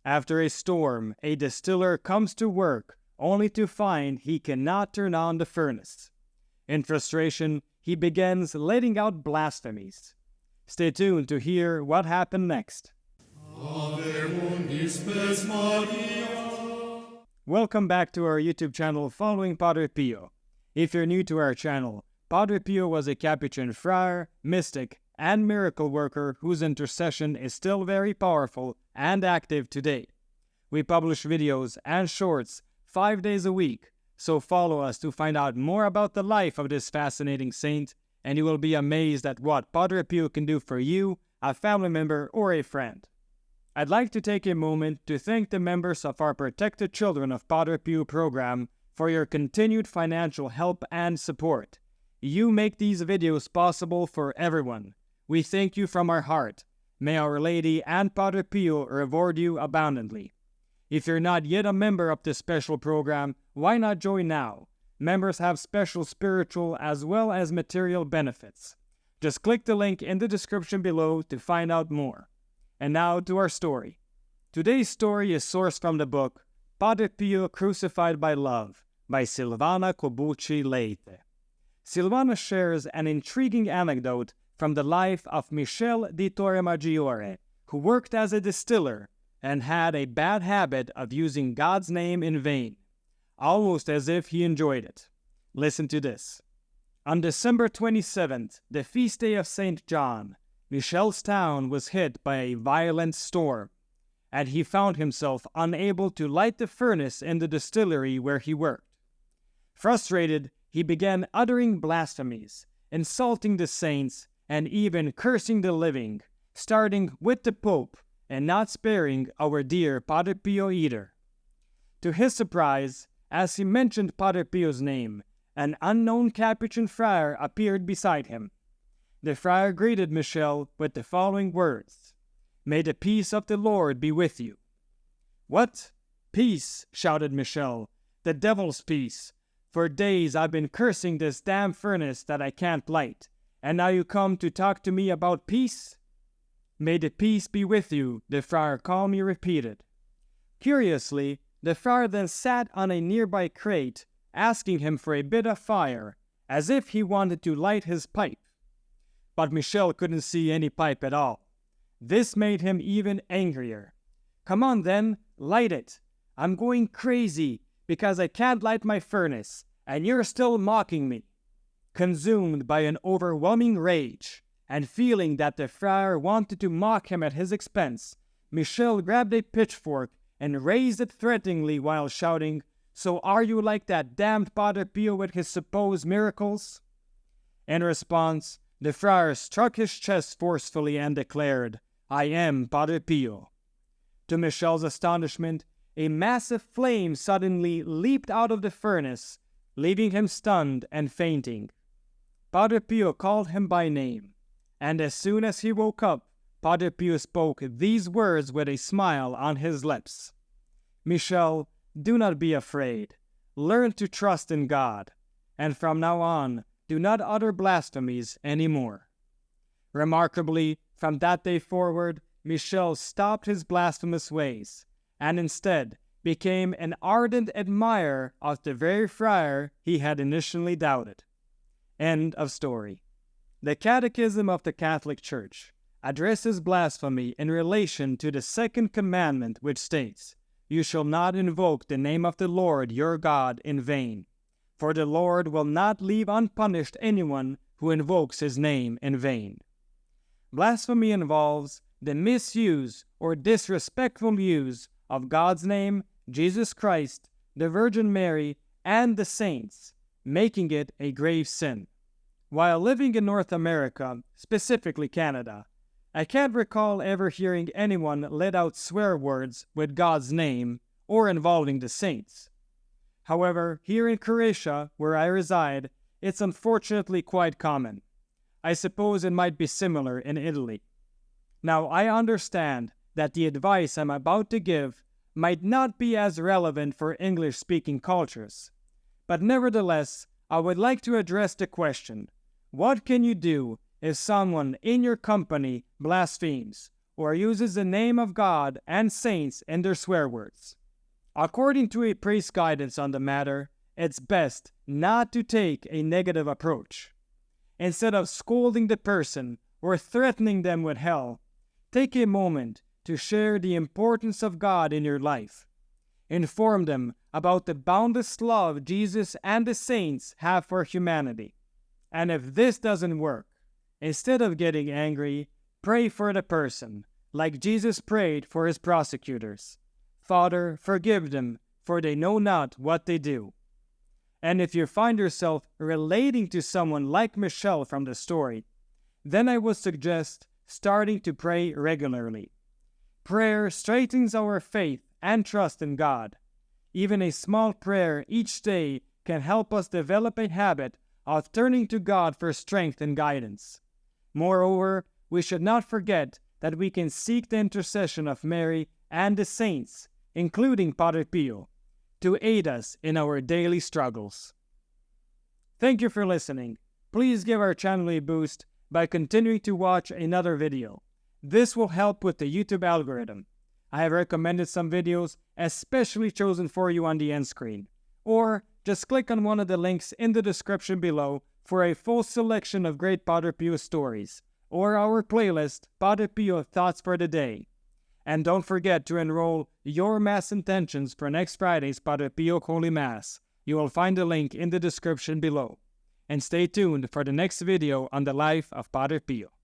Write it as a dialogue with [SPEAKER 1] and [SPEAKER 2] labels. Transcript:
[SPEAKER 1] After a storm, a distiller comes to work only to find he cannot turn on the furnace. In frustration, he begins letting out blasphemies. Stay tuned to hear what happened next. Welcome back to our YouTube channel following Padre Pio. If you're new to our channel, Padre Pio was a Capuchin friar, mystic, and miracle worker whose intercession is still very powerful and active today. We publish videos and shorts 5 days a week, so follow us to find out more about the life of this fascinating saint, and you will be amazed at what Padre Pio can do for you, a family member, or a friend. I'd like to take a moment to thank the members of our Protected Children of Padre Pio program for your continued financial help and support. You make these videos possible for everyone. We thank you from our heart. May Our Lady and Padre Pio reward you abundantly. If you're not yet a member of this special program, why not join now? Members have special spiritual as well as material benefits. Just click the link in the description below to find out more. And now to our story. Today's story is sourced from the book Padre Pio Crucified by Love by Silvana Cobucci Leite. Silvana shares an intriguing anecdote from the life of Michel di Torremaggiore, who worked as a distiller and had a bad habit of using God's name in vain, almost as if he enjoyed it. Listen to this. On December 27th, the feast day of St. John, Michel's town was hit by a violent storm, and he found himself unable to light the furnace in the distillery where he worked. Frustrated, he began uttering blasphemies, insulting the saints, and even cursing the living, starting with the Pope and not sparing our dear Padre Pio either. To his surprise, as he mentioned Padre Pio's name, an unknown Capuchin friar appeared beside him. The friar greeted Michel with the following words: "May the peace of the Lord be with you." "What? Peace?" shouted Michel. "The devil's peace. For days I've been cursing this damn furnace that I can't light, and now you come to talk to me about peace?" "May the peace be with you," the friar calmly repeated. Curiously, the friar then sat on a nearby crate, asking him for a bit of fire, as if he wanted to light his pipe. But Michel couldn't see any pipe at all. This made him even angrier. "Come on then, light it. I'm going crazy because I can't light my furnace, and you're still mocking me." Consumed by an overwhelming rage, and feeling that the friar wanted to mock him at his expense, Michel grabbed a pitchfork and raised it threateningly while shouting, "So are you like that damned Padre Pio with his supposed miracles?" In response, the friar struck his chest forcefully and declared, "I am Padre Pio." To Michel's astonishment, a massive flame suddenly leaped out of the furnace, leaving him stunned and fainting. Padre Pio called him by name, and as soon as he woke up, Padre Pio spoke these words with a smile on his lips: "Michel, do not be afraid. Learn to trust in God, and from now on, do not utter blasphemies anymore." Remarkably, from that day forward, Michel stopped his blasphemous ways, and instead became an ardent admirer of the very friar he had initially doubted. End of story. The Catechism of the Catholic Church addresses blasphemy in relation to the second commandment, which states, "You shall not invoke the name of the Lord your God in vain, for the Lord will not leave unpunished anyone who invokes his name in vain." Blasphemy involves the misuse or disrespectful use of God's name, Jesus Christ, the Virgin Mary, and the saints, making it a grave sin. While living in North America, specifically Canada, I can't recall ever hearing anyone let out swear words with God's name or involving the saints. However, here in Croatia, where I reside, it's unfortunately quite common. I suppose it might be similar in Italy. Now, I understand that the advice I'm about to give might not be as relevant for English-speaking cultures, but nevertheless, I would like to address the question, what can you do if someone in your company blasphemes or uses the name of God and saints in their swear words. According to a priest's guidance on the matter, it's best not to take a negative approach. Instead of scolding the person or threatening them with hell, take a moment to share the importance of God in your life. Inform them about the boundless love Jesus and the saints have for humanity. And if this doesn't work, instead of getting angry, pray for the person, like Jesus prayed for his prosecutors. Father, forgive them, for they know not what they do. And if you find yourself relating to someone like Michelle from the story, then I would suggest starting to pray regularly. Prayer strengthens our faith and trust in God. Even a small prayer each day can help us develop a habit of turning to God for strength and guidance. Moreover, we should not forget that we can seek the intercession of Mary and the saints, including Padre Pio, to aid us in our daily struggles. Thank you for listening. Please give our channel a boost by continuing to watch another video. This will help with the YouTube algorithm. I have recommended some videos especially chosen for you on the end screen. Or just click on one of the links in the description below for a full selection of great Padre Pio stories, or our playlist, Padre Pio Thoughts for the Day. And don't forget to enroll your Mass intentions for next Friday's Padre Pio Holy Mass. You will find the link in the description below. And stay tuned for the next video on the life of Padre Pio.